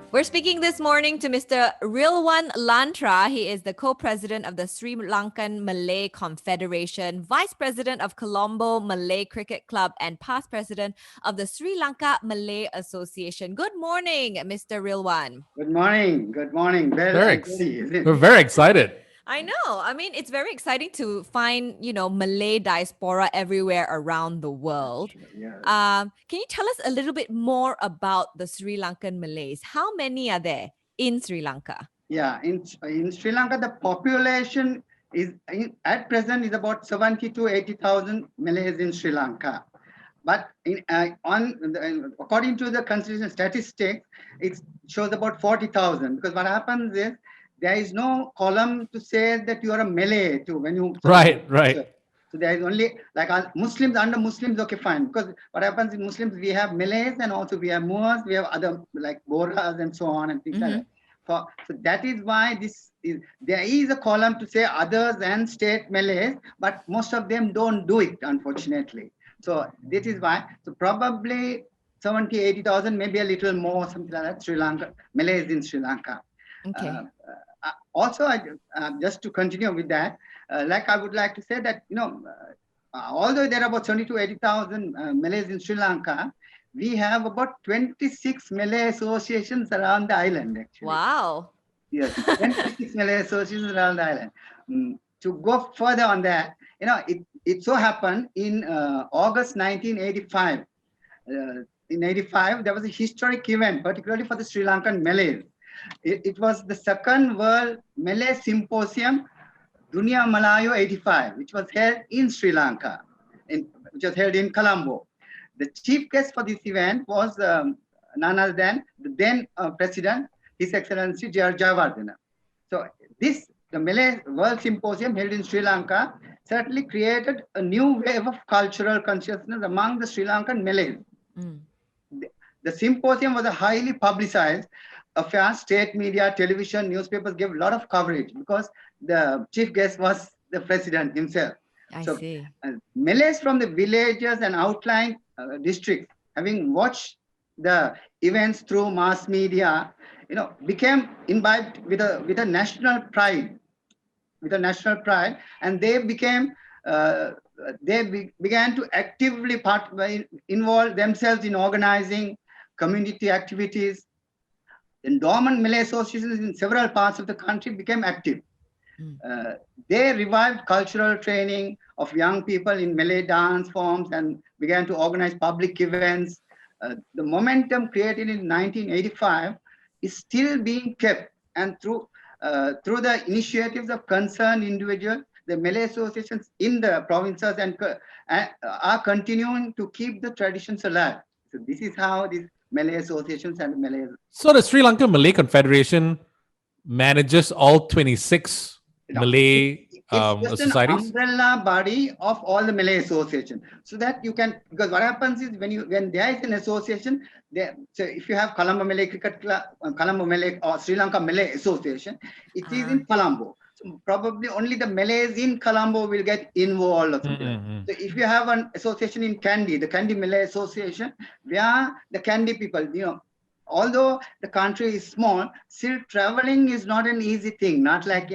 We're speaking this morning to Mr. Rilwan Lantra. He is the co-president of the Sri Lankan Malay Confederation, vice president of Colombo Malay Cricket Club, and past president of the Sri Lanka Malay Association. Good morning, Mr. Rilwan. Good morning. Good morning. Bel and JD. We're very excited. I know. I mean, it's very exciting to find, Malay diaspora everywhere around the world. Yes. Can you tell us a little bit more about the Sri Lankan Malays? How many are there in Sri Lanka? Yeah, in Sri Lanka, the population is at present is about 70 to 80,000 Malays in Sri Lanka. But according to the constitution statistics, it shows about 40,000. Because what happens is there is no column to say that you are a Malay too when you Right. So there is only like Muslims, under Muslims, okay, fine. Because what happens in Muslims, we have Malays and also we have Moors, we have other like Boras and so on and things like that. So that is why there is a column to say others and state Malays, but most of them don't do it, unfortunately. So this is why. So probably 70, 80,000, maybe a little more, something like that, Sri Lanka, Malays in Sri Lanka. Okay. Also, just to continue with that, I would like to say that, although there are about 70 to 80,000 Malays in Sri Lanka, we have about 26 Malay associations around the island, actually. Wow. Yes, 26 Malay associations around the island. To go further on that, it so happened in August 1985. In 85, there was a historic event, particularly for the Sri Lankan Malays. It was the second World Malay Symposium, Dunia Malayo 85, which was held in Sri Lanka, which was held in Colombo. The chief guest for this event was none other than the then President, His Excellency J.R. Jayawardena. So the Malay World Symposium held in Sri Lanka certainly created a new wave of cultural consciousness among the Sri Lankan Malays. The symposium was a highly publicized affair. State media, television, newspapers gave a lot of coverage because the chief guest was the president himself. I see. Malays from the villages and outlying districts, having watched the events through mass media, became imbibed with a national pride. And they became began to actively involve themselves in organizing community activities. And dormant Malay associations in several parts of the country became active. They revived cultural training of young people in Malay dance forms and began to organize public events. The momentum created in 1985 is still being kept, and through the initiatives of concerned individuals, the Malay associations in the provinces are continuing to keep the traditions alive. So this is how these Malay associations and Malays. So the Sri Lankan Malay Confederation manages all 26 Malay it's just societies? an umbrella body of all the Malay associations, so that you can, because what happens is when there is an association, so if you have Colombo Malay Cricket Club, Colombo Malay or Sri Lanka Malay Association, it is in Colombo. So probably only the Malays in Colombo will get involved or something. So if you have an association in Kandy, the Kandy Malay Association, where the Kandy people, although the country is small, still traveling is not an easy thing. Not like,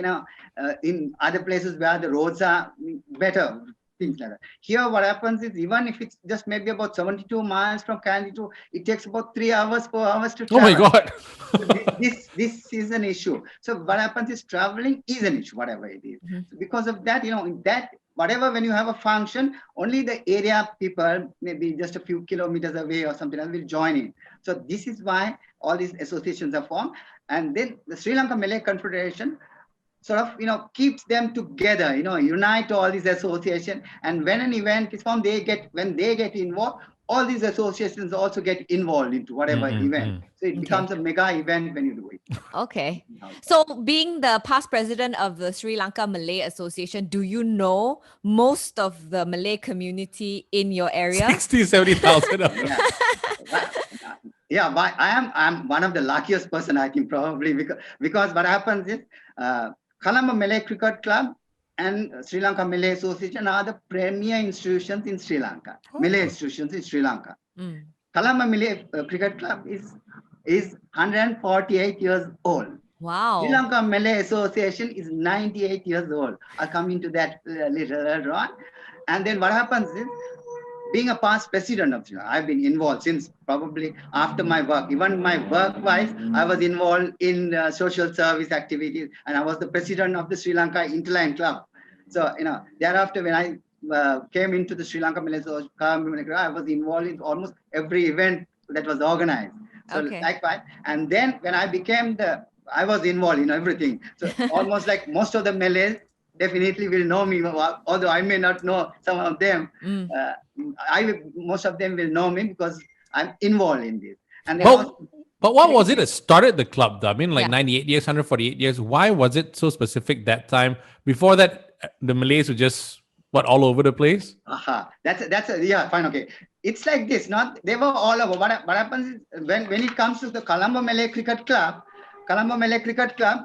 in other places where the roads are better, things like that. Here, what happens is, even if it's just maybe about 72 miles from Kandy to, it takes about 3 hours, 4 hours to travel. Oh my God. So this is an issue. So what happens is traveling is an issue, whatever it is. So because of that, when you have a function, only the area people, maybe just a few kilometers away or something else, will join in. So this is why all these associations are formed. And then the Sri Lankan Malay Confederation sort of, keeps them together, unite all these associations. And when an event is formed, when they get involved, all these associations also get involved into whatever event. So it becomes a mega event when you do it. Okay. So being the past president of the Sri Lanka Malay Association, do you know most of the Malay community in your area? 60, 70,000. Yeah, but I'm one of the luckiest person, I think, probably, because what happens is Colombo Malay Cricket Club and Sri Lanka Malay Association are the premier institutions in Sri Lanka, Malay institutions in Sri Lanka. Colombo Malay Cricket Club is is 148 years old. Sri Wow. Lankan Malay Association is 98 years old. I'll come into that later on. And then what happens is, being a past president of Sri Lanka, I've been involved since probably after my work. Even my work-wise, I was involved in social service activities, and I was the president of the Sri Lanka Interline Club. So, thereafter when I came into the Sri Lanka Malay Association, I was involved in almost every event that was organized. So Okay. likewise, and then when I was involved in everything. So almost like most of the Malays definitely will know me, although I may not know some of them. Mm. Most of them will know me because I'm involved in this. And then But what was it that started the club though? I mean, like Yeah. 98 years, 148 years. Why was it so specific that time? Before that, the Malays were just all over the place. Yeah, fine, okay. It's like this, not they were all over. What happens is when it comes to the Colombo Malay Cricket Club,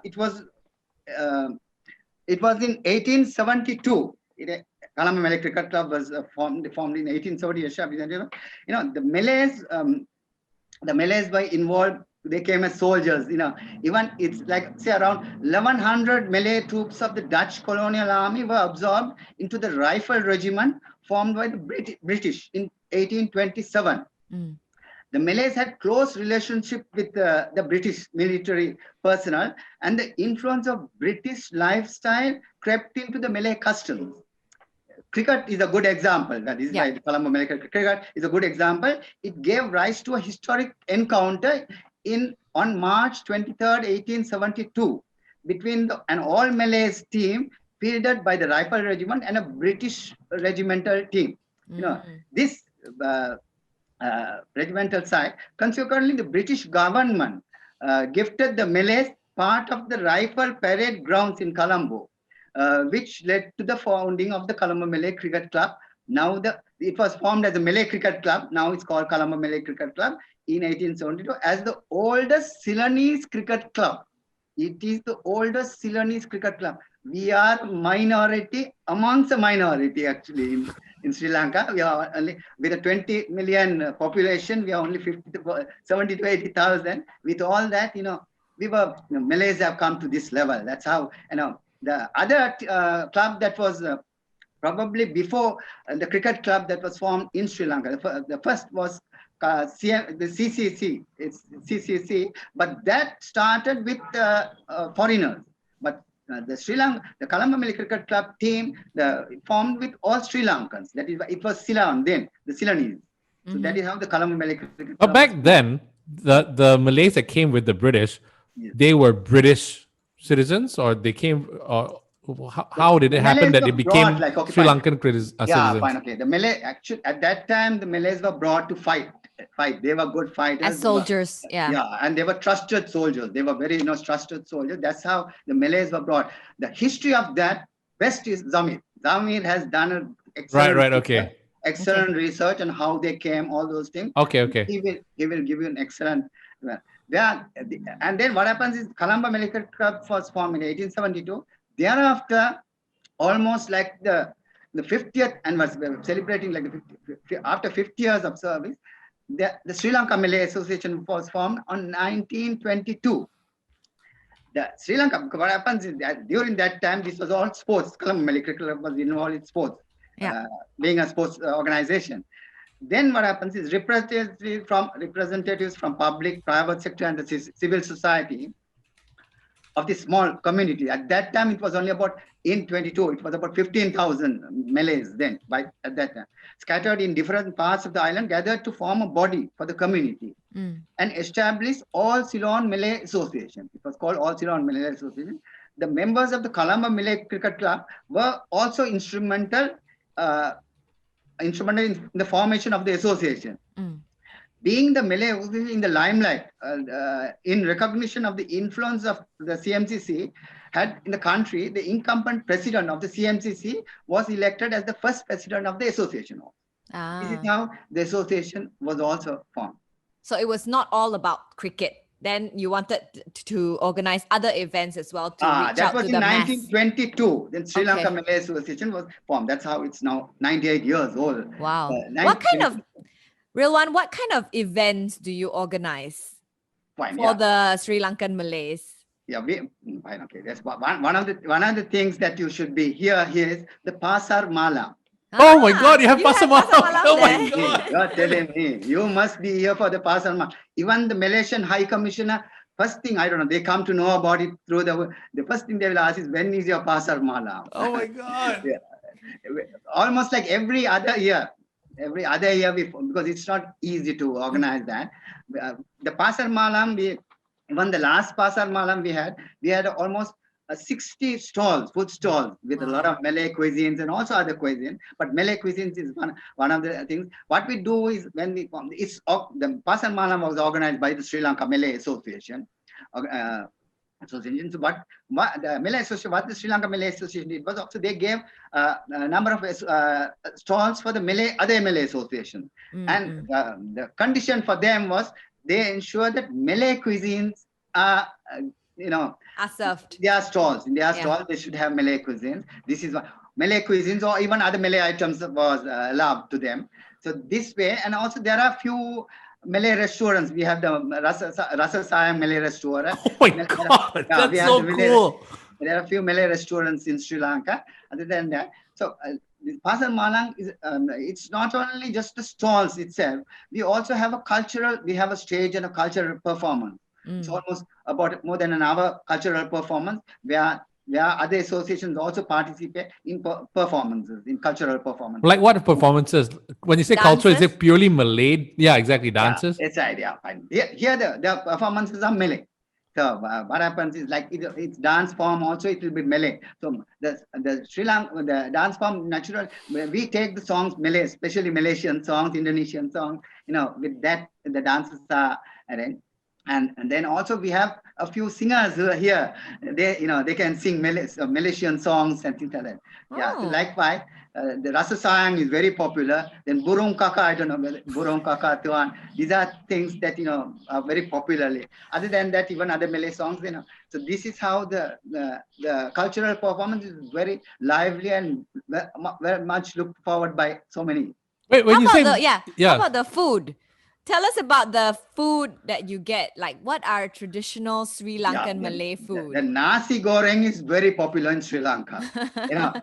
it was in 1872. Colombo Malay Cricket Club was formed in 1870. The Malays were involved. They came as soldiers. Even it's like say around 1100 Malay troops of the Dutch colonial army were absorbed into the rifle regiment formed by the British in 1827. Mm. The Malays had close relationship with the British military personnel, and the influence of British lifestyle crept into the Malay customs. Cricket is a good example. That is like Colombo Malay cricket is a good example. It gave rise to a historic encounter on March 23rd, 1872, between an all Malays team fielded by the Rifle Regiment and a British regimental team. This regimental side. Consequently, the British government gifted the Malays part of the rifle parade grounds in Colombo, which led to the founding of the Colombo Malay Cricket Club. Now it was formed as a Malay Cricket Club. Now it's called Colombo Malay Cricket Club in 1872 as the oldest Ceylonese cricket club. It is the oldest Ceylonese cricket club. We are minority amongst a minority actually in Sri Lanka. We are only with a 20 million population. We are only 70 to 80,000. With all that, Malays have come to this level. That's how the other club that was probably before the cricket club that was formed in Sri Lanka. The first was the CCC. It's CCC, but that started with foreigners. But the Colombo Malay Cricket Club team formed with all Sri Lankans. That is, it was Ceylon then, the Ceylonese. So that is how the Colombo Malay Cricket Club. But back then, the Malays that came with the British, they were British citizens, or they came. How did it happen that they became Sri Lankan citizens? Yeah, fine, okay. The Malay actually at that time the Malays were brought to fight. They were good fighters. As soldiers, yeah, and they were trusted soldiers. They were very trusted soldiers. That's how the Malays were brought. The history of that best is Zamir. Zamir has done an excellent excellent research on how they came, all those things. Okay. He will give you an excellent. And then what happens is Colombo Malay Cricket Club was formed in 1872. Thereafter, almost like the 50th anniversary, celebrating like after 50 years of service, the Sri Lankan Malay Association was formed on 1922. The Sri Lanka, what happens is that during that time, this was all sports. Colombo Malay Cricket Club was involved in sports, being a sports organization. Then what happens is representatives from public, private sector, and the civil society of this small community. At that time, it was only about, in 22, it was about 15,000 Malays then, at that time, scattered in different parts of the island, gathered to form a body for the community and established All Ceylon Malay Association. It was called All Ceylon Malay Association. The members of the Colombo Malay Cricket Club were also instrumental in the formation of the association. Being the Malay in the limelight, in recognition of the influence of the CMCC had in the country, the incumbent president of the CMCC was elected as the first president of the association. This is how the association was also formed. So it was not all about cricket. Then you wanted to organize other events as well to reach out to the mass. That was in 1922. Then Sri Lanka Malay Association was formed. That's how it's now 98 years old. Wow. Rilwan, what kind of events do you organize? Fine. for the Sri Lankan Malays. Yeah, fine. Okay, that's one of the things that you should be here is the Pasar Mala. Oh my God, you have Pasar Mala. Oh my there. God. You're telling me you must be here for the Pasar Mala. Even the Malaysian High Commissioner, first thing, I don't know, they come to know about it through the first thing they will ask is, when is your Pasar Mala? Oh my God. Yeah. Almost like every other year because it's not easy to organize that. The Pasar Malam, even the last Pasar Malam we had almost 60 stalls, food stalls with a lot of Malay cuisines and also other cuisines. But Malay cuisines is one of the things. What we do is the Pasar Malam was organized by the Sri Lanka Malay Association. Association. So what the Malay Association, what the Sri Lanka Malay Association did was also they gave a number of stalls for the other Malay associations. And the condition for them was they ensure that Malay cuisines are, Are served. their stalls. In their stalls, they should have Malay cuisines. This is what Malay cuisines or even other Malay items was allowed to them. So this way, and also there are few Malay restaurants. We have the Rasa Sayang Malay restaurant. Oh my God, that's so cool. There are a few Malay restaurants in Sri Lanka. Other than that, so Pasar Malang is it's not only just the stalls itself. We also have we have a stage and a cultural performance. It's almost about more than an hour cultural performance where other associations also participate in performances, in cultural performances. Like what performances? When you say cultural, is it purely Malay? Yeah, exactly. Dances? Yeah, it's right. Yeah, fine. Here the performances are Malay. So what happens is like it's dance form also, it will be Malay. So the Sri Lanka, the dance form natural, we take the songs Malay, especially Malaysian songs, Indonesian songs, with that the dances are arranged. And then also we have a few singers who are here. They can sing Malaysian songs and things like that. Yeah. So likewise, the Rasa Sayang is very popular. Then Burung Kaka, I don't know, Burung Kaka Tuan. These are things that are very popularly. Other than that, even other Malay songs, So this is how the cultural performance is very lively and very much looked forward by so many. Wait, when you say how about the food? Tell us about the food that you get. Like, what are traditional Sri Lankan Malay food? The nasi goreng is very popular in Sri Lanka.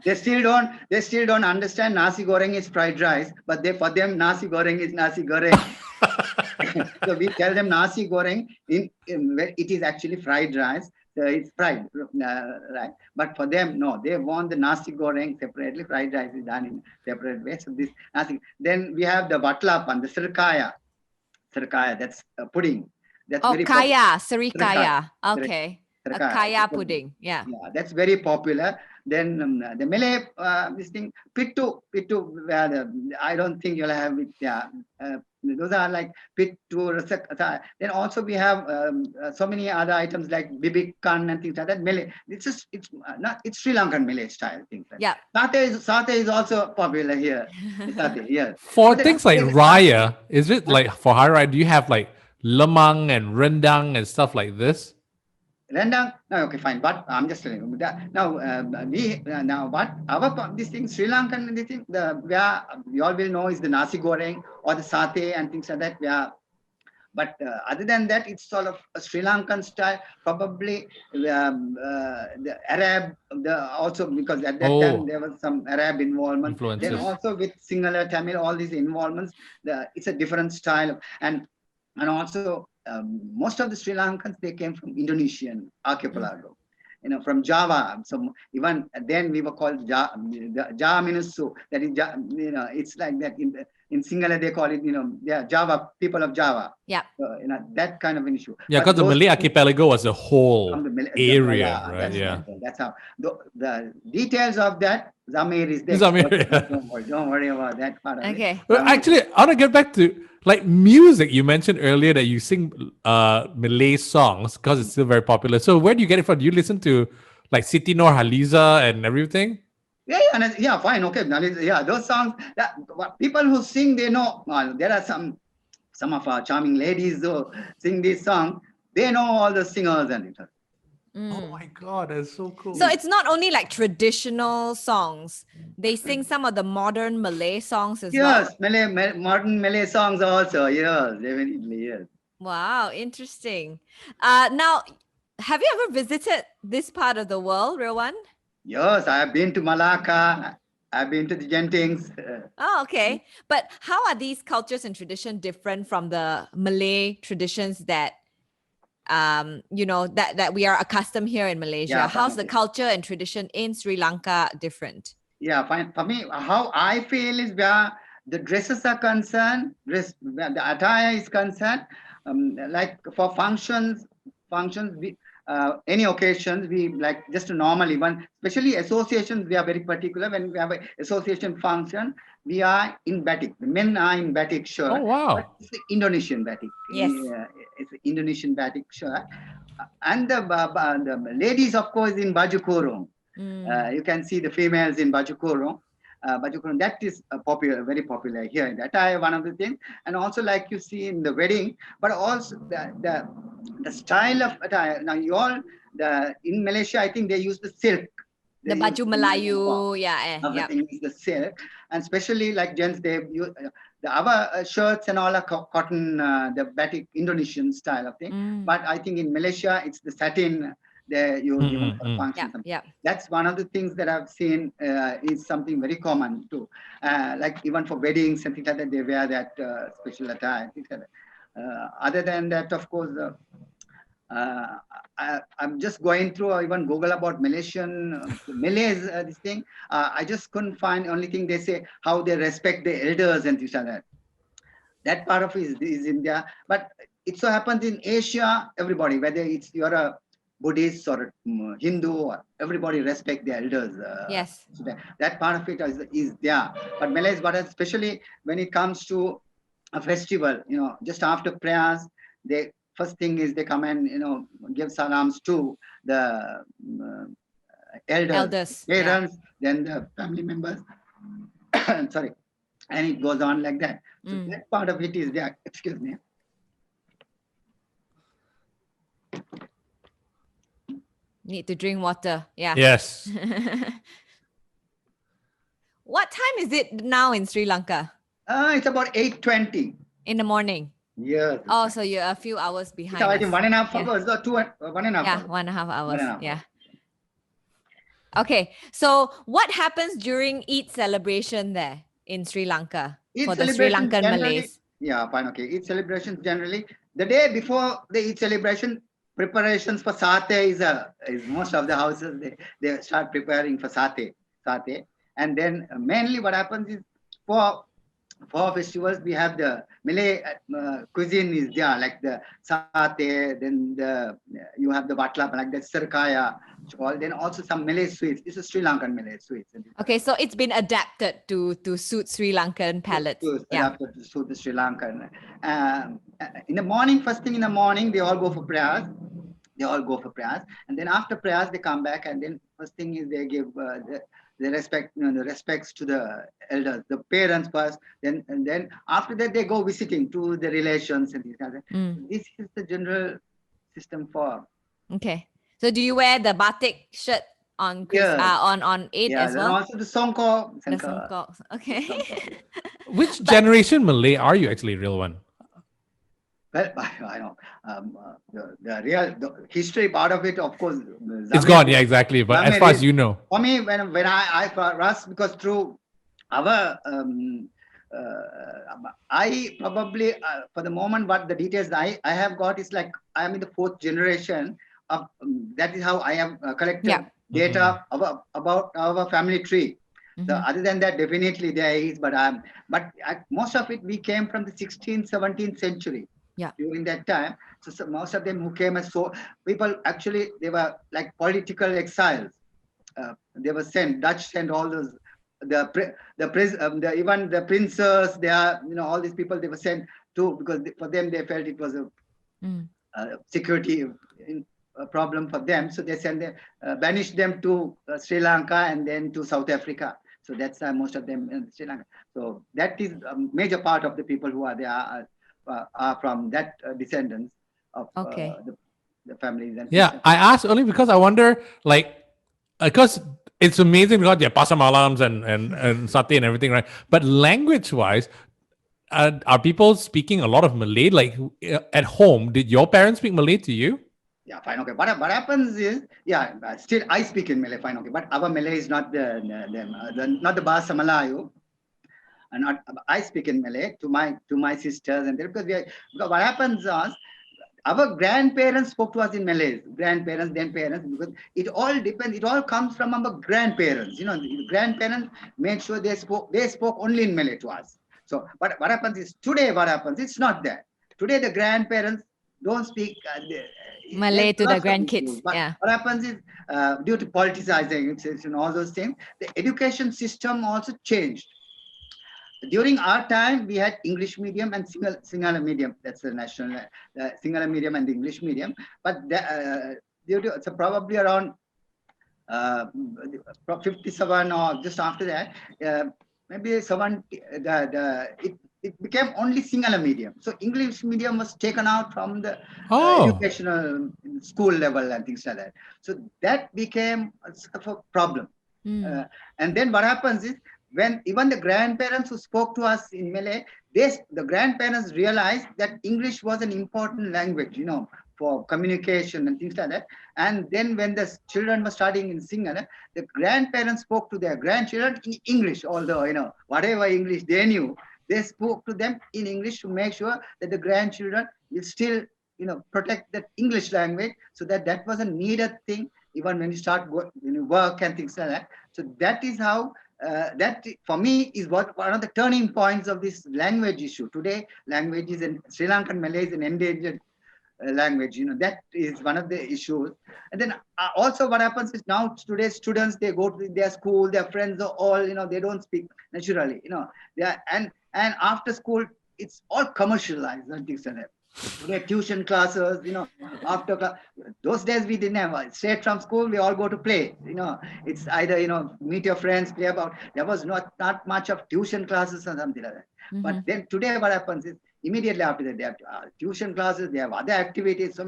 They still don't understand nasi goreng is fried rice, but for them nasi goreng is nasi goreng. So we tell them nasi goreng it is actually fried rice. It's fried, right? But for them, no, they want the nasi goreng separately. Fried rice is done in separate way. So this nasi. Then we have the vatlapan, the sirkaya. Sirkaya, that's pudding. That's very kaya, sirikaya. Okay. A kaya pudding. Yeah. That's very popular. Then the Malay, this thing, pittu, I don't think you'll have it. Yeah. Those are like pittu. Then also we have so many other items like bibikan and things like that. Malay. It's Sri Lankan Malay style things. Like satay is also popular here. Satay, yes. For things like Raya, is it like for Hari Raya? Do you have like lemang and rendang and stuff like this? Rendang, no, okay, fine. But I'm just telling you that now. This thing, Sri Lankan, this thing, where we all will know is the nasi goreng or the satay and things like that. But other than that, it's sort of a Sri Lankan style. Probably the Arab, also because at that time there was some Arab involvement. Influences. Then also with Sinhala, Tamil, all these involvements, it's a different style. And also most of the Sri Lankans, they came from Indonesian archipelago. From Java. So even then we were called Java Minusu. That is, it's like that in Sinhala they call it, Java, people of Java. Yeah. So, that kind of an issue. Yeah, because the Malay archipelago was a whole area, right? That's how. The details of that, Zamir is there. Zamir, don't worry about that part of it. Well, actually, I want to get back to like music. You mentioned earlier that you sing Malay songs because it's still very popular. So where do you get it from? Do you listen to like Siti Nurhaliza and everything? Yeah, fine, okay. Those songs. People who sing, they know. There are some of our charming ladies who sing this song. They know all the singers and it. Oh my God, that's so cool. So it's not only like traditional songs. They sing some of the modern Malay songs as well. Yes, modern Malay songs also. Yes, definitely, yes. Wow, interesting. Now, have you ever visited this part of the world, Rilwan? Yes, I have been to Malacca. I've been to the Gentings. Oh, okay. But how are these cultures and tradition different from the Malay traditions that that we are accustomed here in Malaysia? Yeah, How's fine. the culture and tradition in Sri Lanka different? Yeah, fine. For me, how I feel is where the dresses are concerned, where the attire is concerned, like for functions, any occasions, we like just normally one, especially associations, we are very particular. When we have an association function, we are in batik. The men are in batik Oh shirt, but wow. it's the Indonesian batik. Yes. It's the Indonesian batik shirt. And the ladies, of course, in baju kurung. You can see the females in baju kurung. Baju kurung, that is popular, very popular here in the attire, one of the things. And also like you see in the wedding, but also the style of attire. Now you all, in Malaysia, I think they use the silk. The They use baju Melayu, yeah, yeah. everything is the silk, and especially like gents, they use the other shirts and all are cotton, the batik Indonesian style of thing. Mm. But I think in Malaysia, it's the satin they use even for Mm. function. Yeah. That's one of the things that I've seen is something very common too. Like even for weddings and things like that, they wear that special attire. Things like that. Other than that, of course, I'm just going through or even Google about Malaysian Malays. This thing I just couldn't find. Only thing they say how they respect the elders and things like that. That part of it is India, but it so happens in Asia, everybody, whether it's you're a Buddhist or a Hindu, or everybody respect the elders. Yes. So that part of it is there. But Malays, but especially when it comes to a festival, just after prayers, they first thing is they come and give salams to the Elders. parents, then the family members. Sorry, and it goes on like that. So that part of it is there. Excuse me. Need to drink water. Yeah. Yes. What time is it now in Sri Lanka? It's about 8:20. In the morning. Yes. Oh, so you're a few hours behind So I us. think 1.5 Yeah. hours or 1.5 Yeah, hours. 1.5 hours. 1.5 hours. Yeah. Okay. So what happens during Eid celebration there in Sri Lanka Eid for the Sri celebrations Lankan generally- Malays? Yeah, fine. Okay. Eid celebrations generally, the day before the Eid celebration, preparations for satay is most of the houses, they start preparing for satay. And then mainly what happens is for festivals, we have the Malay cuisine is there, like the satay, then you have the vatla, like the serkaya, then also some Malay sweets. This is Sri Lankan Malay sweets. Okay, so it's been adapted to suit Sri Lankan palates. Yeah. Adapted to suit the Sri Lankan. In the morning, first thing in the morning, they all go for prayers. And then after prayers, they come back, and then first thing is they give the respects to the elders, the parents first. And then after that, they go visiting to the relations and things like that. This is the general system for. Okay. So do you wear the batik shirt on on Eid as well? And also the songkok. The songkok. Okay. Which generation Malay are you actually, real one? Well, I know the history part of it, of course, It's gone, yeah, exactly. But as far as you know, for me, when I for us, because through our I probably for the moment, what the details I have got is like I am in the 4th generation of that is how I have collected data about our family tree. So other than that, definitely there is, but most of it we came from the 16th, 17th century. Yeah. During that time, so most of them who came as people actually they were like political exiles. They were sent. Dutch sent all those even the princes. They are all these people they were sent to because for them they felt it was a security problem for them. So they sent them, banished them to Sri Lanka and then to South Africa. So that's most of them in Sri Lanka. So that is a major part of the people who are there. Are from that descendants of the families. And I asked only because I wonder, like, because it's amazing, got Pasar Malams and satay and everything, right? But language-wise, are people speaking a lot of Malay? Like at home, did your parents speak Malay to you? Yeah, fine, okay. What happens is, yeah, still I speak in Malay, fine, okay. But our Malay is not not the Bahasa Melayu. And not, I speak in Malay to my sisters, and because because what happens is our grandparents spoke to us in Malay, grandparents, then parents, because it all depends. It all comes from our grandparents. You know, the grandparents made sure they spoke only in Malay to us. So, but what happens is today, what happens? It's not that. Today, the grandparents don't speak Malay to the lots of grandkids. issues. But Yeah. what happens is due to politicizing and all those things, the education system also changed. During our time, we had English medium and Sinhala medium. That's the national Sinhala medium and the English medium. But due to, so probably around uh, 57 or just after that, maybe 70, it became only Sinhala medium. So English medium was taken out from the Oh, educational school level and things like that. So that became a sort of a problem. Uh, and then what happens is when even the grandparents who spoke to us in Malay, the grandparents realized that English was an important language, you know, for communication and things like that. And then when the children were studying in Sinhala, the grandparents spoke to their grandchildren in English, although, you know, whatever English they knew, they spoke to them in English to make sure that the grandchildren will still, you know, protect that English language, so that was a needed thing even when you start when you work and things like that. So that is how that for me is what one of the turning points of this language issue. Today, languages in Sri Lankan Malay is an endangered language. You know, that is one of the issues. And then also what happens is now today's students, they go to their school, their friends are all, you know, they don't speak naturally, you know, and after school, it's all commercialized and things like that. Today, tuition classes, you know, after class, those days we didn't have straight from school, we all go to play, you know, it's either, you know, meet your friends, play about, there was not much of tuition classes or something like that. But then today what happens is immediately after that, they have tuition classes, they have other activities,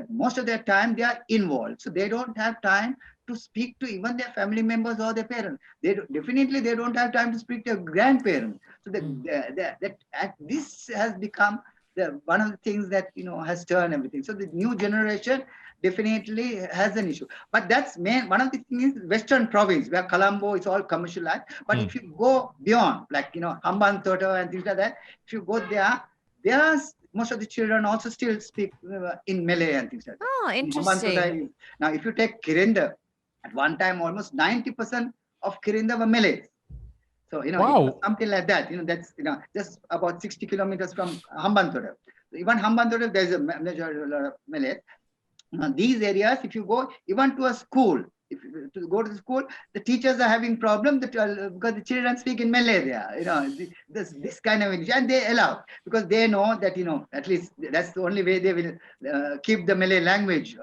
most of their time they are involved, so they don't have time to speak to even their family members or their parents. Definitely they don't have time to speak to their grandparents. So this has become one of the things that, you know, has turned everything. So the new generation definitely has an issue. But that's one of the things is Western province where Colombo is all commercialized. But if you go beyond, like, you know, Hambantota and things like that, if you go there's most of the children also still speak in Malay and things like that. Oh, interesting. Now, if you take Kirinda, at one time almost 90% of Kirinda were Malays. So, you know, it was wow. something like that. You know, that's, you know, just about 60 kilometers from Hambantota. Even Hambantota, there's a major Malay. Now, these areas, if you go even to a school, if you to go to the school, the teachers are having problems because the children speak in Malay there. You know, this kind of English, and they allow because they know that, you know, at least that's the only way they will keep the Malay language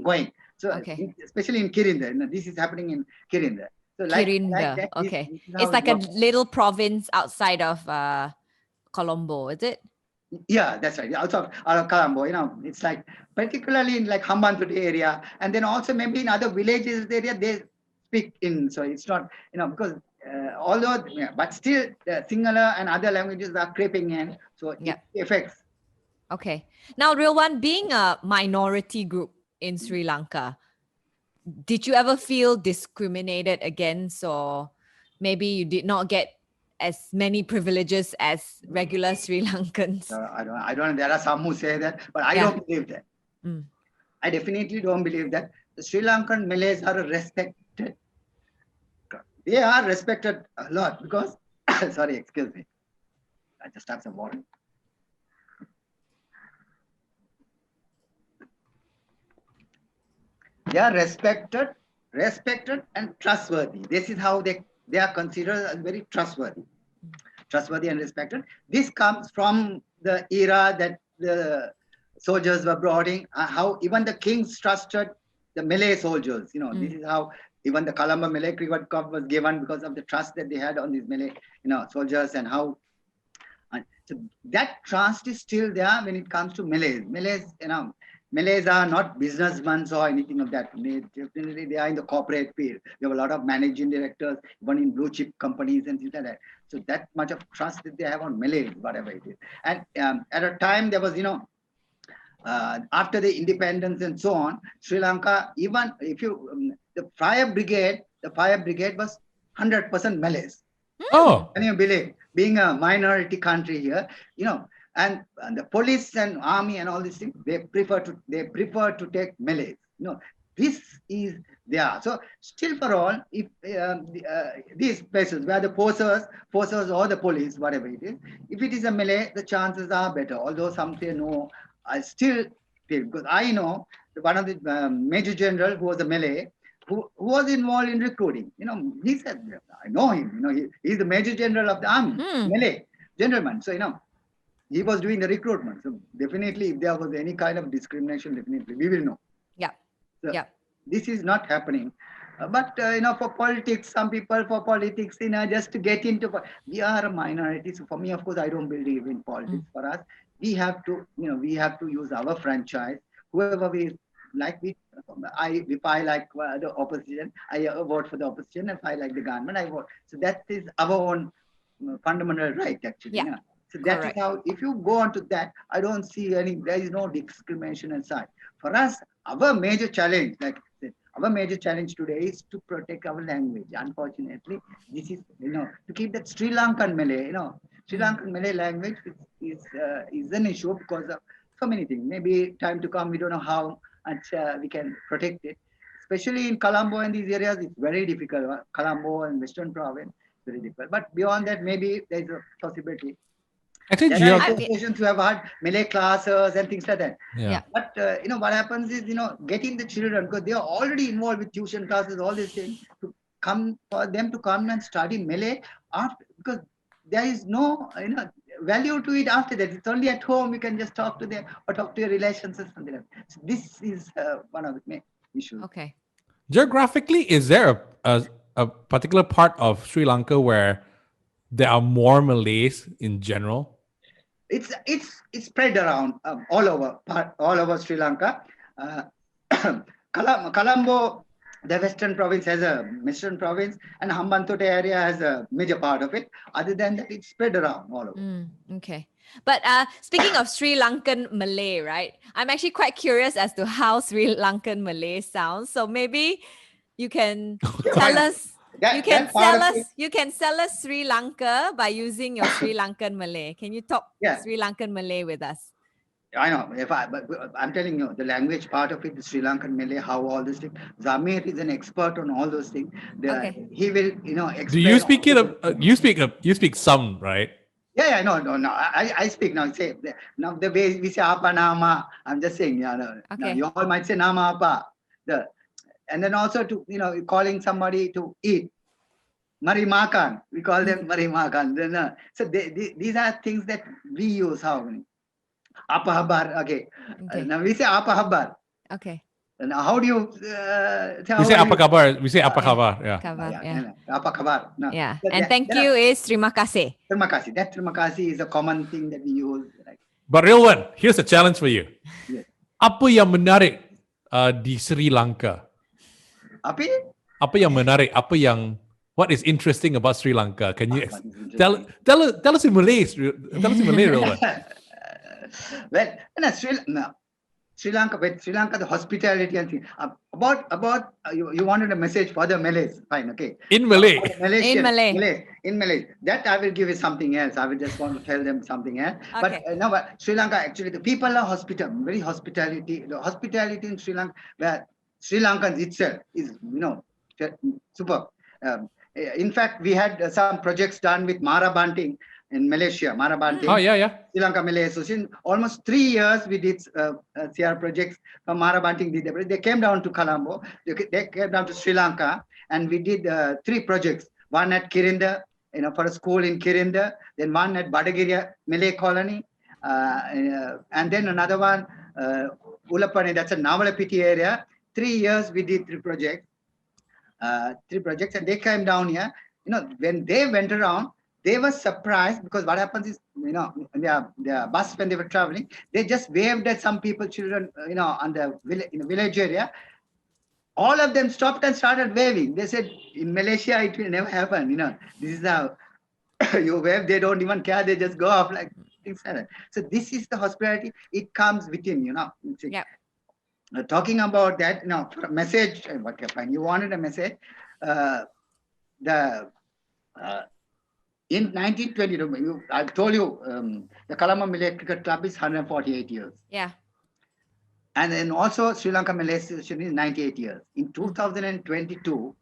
going. So, Okay. especially in Kirinda, you know, this is happening in Kirinda. So, like Kirinda. that, Okay. this is It's how it like a works. little province outside of Colombo, is it? Yeah, that's right. Also, Colombo, you know, it's like particularly in like Hambantota area, and then also maybe in other villages area they speak in. So it's not, you know, because although, yeah, but still, Sinhala and other languages are creeping in, so it affects. Okay. Now, Rilwan, being a minority group in Sri Lanka, did you ever feel discriminated against, or maybe you did not get as many privileges as regular Sri Lankans? I don't. There are some who say that, but I don't believe that. I definitely don't believe that. The Sri Lankan Malays are respected. They are respected a lot because, sorry, excuse me. I just have some water. They are respected and trustworthy. This is how they are considered as very trustworthy and respected. This comes from the era that the soldiers were brought in, how even the kings trusted the Malay soldiers. You know, this is how even the Colombo Malay Cricket Cup was given because of the trust that they had on these Malay, you know, soldiers, and how. So that trust is still there when it comes to Malays. Malays, you know, Malays are not businessmen or anything of that. They are in the corporate field. We have a lot of managing directors, even in blue chip companies and things like that. So that much of trust that they have on Malays, whatever it is. And at a time there was, after the independence and so on, Sri Lanka, even if the fire brigade was 100% Malays. Oh, Can you believe? Being a minority country here, and the police and army and all these things, they prefer to take Malays. This is there. So still for all, if these places where the forces or the police, whatever it is, if it is a Malay, the chances are better. Although some say no, I still feel, because I know one of the major general who was a Malay, who was involved in recruiting. He said, I know him. He's the major general of the army, Malay gentleman. So he was doing the recruitment. So definitely, if there was any kind of discrimination, definitely we will know. Yeah. So Yeah. this is not happening. But for politics, some people for politics, just to get into, we are a minority. So for me, of course, I don't believe in politics. For us, we have to, use our franchise. Whoever we like, if I like the opposition, I vote for the opposition. If I like the government, I vote. So that is our own fundamental right, actually. Yeah. So that Correct. is how, if you go on to that, I don't see there is no discrimination and such. For us, our major challenge, like I said, our major challenge today is to protect our language. Unfortunately, this is, to keep that Sri Lankan Malay, Sri Lankan Malay language is an issue because of so many things. Maybe time to come, we don't know how much we can protect it. Especially in Colombo and these areas, it's very difficult. Colombo and Western Province, very difficult. But beyond that, maybe there's a possibility. actually, There are associations who have had Malay classes and things like that. yeah. But what happens is, getting the children, because they are already involved with tuition classes, all these things, for them to come and study Malay after, because there is no value to it after that. It's only at home you can just talk to them or talk to your relations or something like that. So this is one of the main issues. Okay. Geographically, is there a particular part of Sri Lanka where there are more Malays in general? It's spread around all over Sri Lanka. Colombo, the Western province has a Western province, and Hambantota area has a major part of it. Other than that, it's spread around all over. Okay. But speaking of Sri Lankan Malay, right? I'm actually quite curious as to how Sri Lankan Malay sounds. So maybe you can tell us. You can sell us Sri Lanka by using your Sri Lankan Malay. Can you talk Sri Lankan Malay with us? I know. But I'm telling you, the language part of it, the Sri Lankan Malay, how all this thing. Zamir is an expert on all those things. He will, explain. Do you speak it? You speak some, right? Yeah, no. I speak now. Say now the way we say apa nama. I'm just saying, Now, you all might say nama apa. And then also to calling somebody to eat. Mari makan. We call them mari makan. So these are things that we use. How? Apa habar? Okay. Now we say apa habar. Okay. And how do you? We say apa kabar. We say apa kabar. Yeah. Apa kabar. No. Yeah. And thank you is terima kasih. Terima kasih. That terima kasih is a common thing that we use. Right? But Rilwan, here's a challenge for you. Yes. Apa yang menarik di Sri Lanka? Apa yang menarik? What is interesting about Sri Lanka? Can you tell us in Malay? Tell us in Malay, Rilwan. Well, Sri Lanka, the hospitality and things. About you wanted a message for the Malays, fine, okay. In Malay. In Malay. That I will give you something else. I will just want to tell them something else. Okay. But Sri Lanka, actually, the people are very hospitality. The hospitality in Sri Lanka, where Sri Lankans itself is, super. In fact, we had some projects done with Mara Banting in Malaysia, Mara Banting. Oh, yeah. Sri Lanka Malay Association. Almost 3 years we did CR projects from Mara Banting. They came down to Colombo. They came down to Sri Lanka, and we did 3 projects. One at Kirinda, for a school in Kirinda. Then one at Badagiri Malay Colony, and then another one, Ulapane. That's a Navalapiti area. 3 years we did 3 projects. And they came down here. When they went around, they were surprised because what happens is, their bus when they were traveling, they just waved at some people, children, on the village area. All of them stopped and started waving. They said, in Malaysia, it will never happen. This is how you wave. They don't even care. They just go off like things like that. So this is the hospitality. It comes within, Yeah. Talking about that, for a message, okay, fine. You wanted a message. The In 1922, I told you, the Colombo Malay Cricket Club is 148 years. Yeah. And then also Sri Lankan Malay Association is 98 years. In 2022,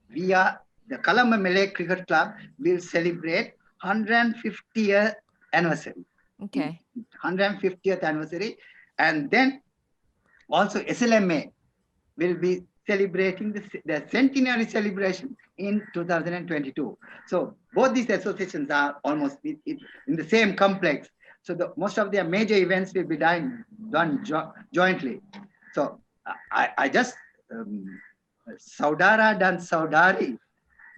the Colombo Malay Cricket Club will celebrate 150th anniversary. Okay. 150th anniversary. And then also SLMA will be celebrating the centenary celebration in 2022. So both these associations are almost in the same complex. So most of their major events will be done jointly. So I just saudara dan saudari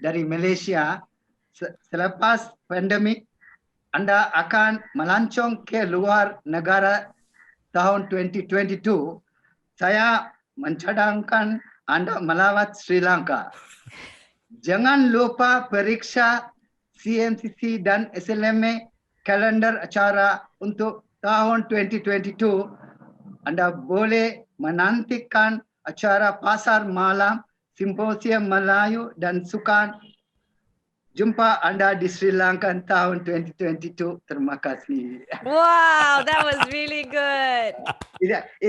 dari Malaysia selepas pandemik Anda akan melancong ke luar negara tahun 2022. Saya mencadangkan Anda melawat Sri Lanka. Jangan lupa periksa CMCC dan SLMA kalender acara untuk tahun 2022. Anda boleh menantikan acara Pasar Mala, Simposium Melayu dan Sukan. Jumpa Anda di Sri Lanka tahun 2022. Terima kasih. Wow, that was really good.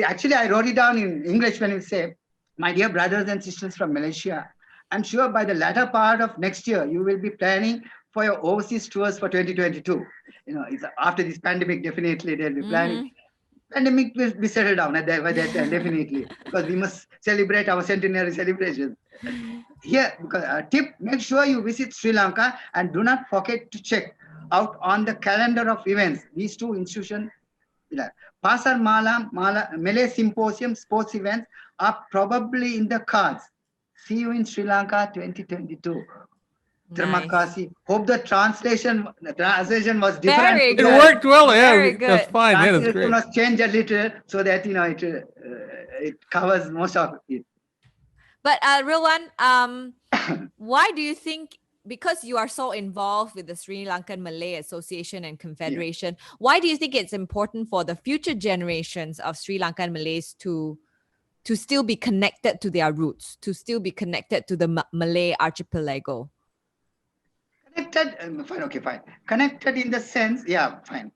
Actually, I wrote it down in English when you say, my dear brothers and sisters from Malaysia, I'm sure by the latter part of next year, you will be planning for your overseas tours for 2022. It's after this pandemic, definitely they'll be planning. Pandemic will be settled down at that time, definitely, because we must celebrate our centenary celebration. Here, because tip, make sure you visit Sri Lanka and do not forget to check out on the calendar of events. These two institutions, Pasar Mala, Malay Symposium sports events are probably in the cards. See you in Sri Lanka 2022. Terima kasih. Hope the translation was different. Very It good. worked well. Very Yeah, good. that's fine. Yeah, that's Translation great. was changed a little so that it covers most of it. But Rilwan, why do you think, because you are so involved with the Sri Lankan Malay Association and Confederation, why do you think it's important for the future generations of Sri Lankan Malays to still be connected to their roots, to still be connected to the Malay archipelago? Connected, fine, okay, fine. Connected in the sense, yeah, fine.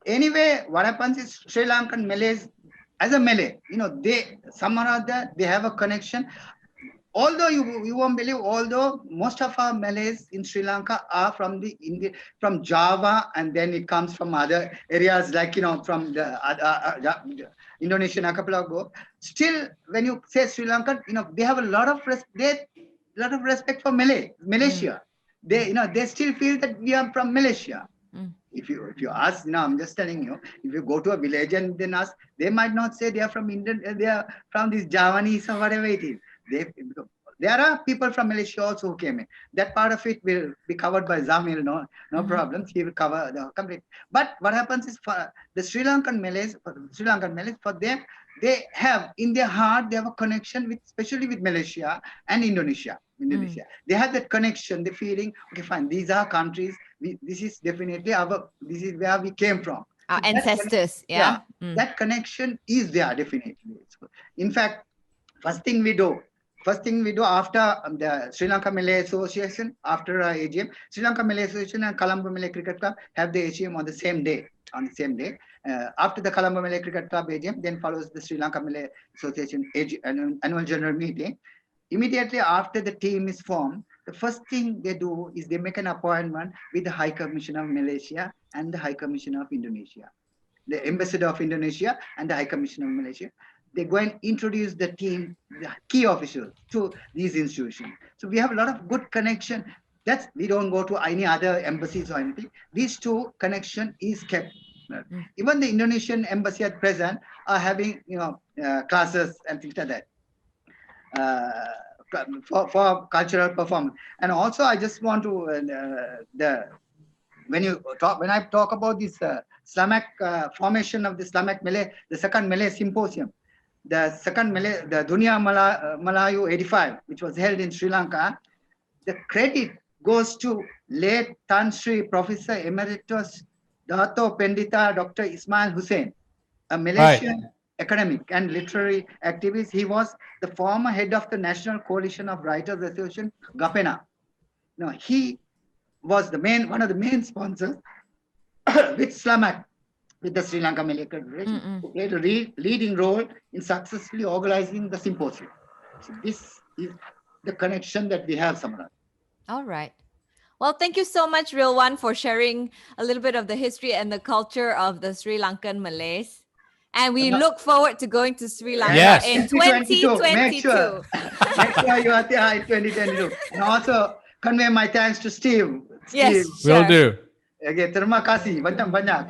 Anyway, what happens is Sri Lankan Malays, as a Malay, they somehow or other, they have a connection. Although you won't believe, although most of our Malays in Sri Lanka are from from Java, and then it comes from other areas like from the Indonesian archipelago. Still, when you say Sri Lankan, they have a lot of respect for Malaysia. They still feel that we are from Malaysia. If you ask, I'm just telling you, if you go to a village and then ask, they might not say they are from they are from these Javanese or whatever it is. There are people from Malaysia also who came in. That part of it will be covered by Zamil, no problems. He will cover the complete. But what happens is for the Sri Lankan Malays, for them, they have in their heart, they have a connection especially with Malaysia and Indonesia. They have that connection, the feeling, okay, fine, these are countries, this is definitely this is where we came from. Our ancestors, yeah. That connection is there, definitely. So, in fact, first thing we do after the Sri Lanka Malay Association, after AGM, Sri Lanka Malay Association and Colombo Malay Cricket Club have the AGM on the same day. After the Colombo Malay Cricket Club AGM, then follows the Sri Lanka Malay Association annual general meeting. Immediately after the team is formed, the first thing they do is they make an appointment with the High Commissioner of Malaysia and the High Commissioner of Indonesia, the Ambassador of Indonesia and the High Commissioner of Malaysia. They go and introduce the team, the key officials to these institutions. So we have a lot of good connection. We don't go to any other embassies or anything. These two connection is kept. Even the Indonesian embassy at present are having classes and things like that. For cultural performance. And also I just want to when I talk about this Islamic formation of the Islamic Malay, the second Malay Symposium, the second Malay, the Dunia Malayu 85, which was held in Sri Lanka, the credit goes to late Tan Sri Professor Emeritus Dato Pendita Dr. Ismail Hussein, a Malaysian academic and literary activist. He was the former head of the National Coalition of Writers Association, GAPENA. Now, he was one of the main sponsors with SLAMAC, with the Sri Lankan Malay Confederation, who played a leading role in successfully organizing the symposium. So this is the connection that we have, Samara. All right. Well, thank you so much, Rilwan, for sharing a little bit of the history and the culture of the Sri Lankan Malays. And we look forward to going to Sri Lanka in 2022. Make sure you are there in 2022. And also convey my thanks to Steve. Yes, Will do. Okay, terima kasih banyak-banyak.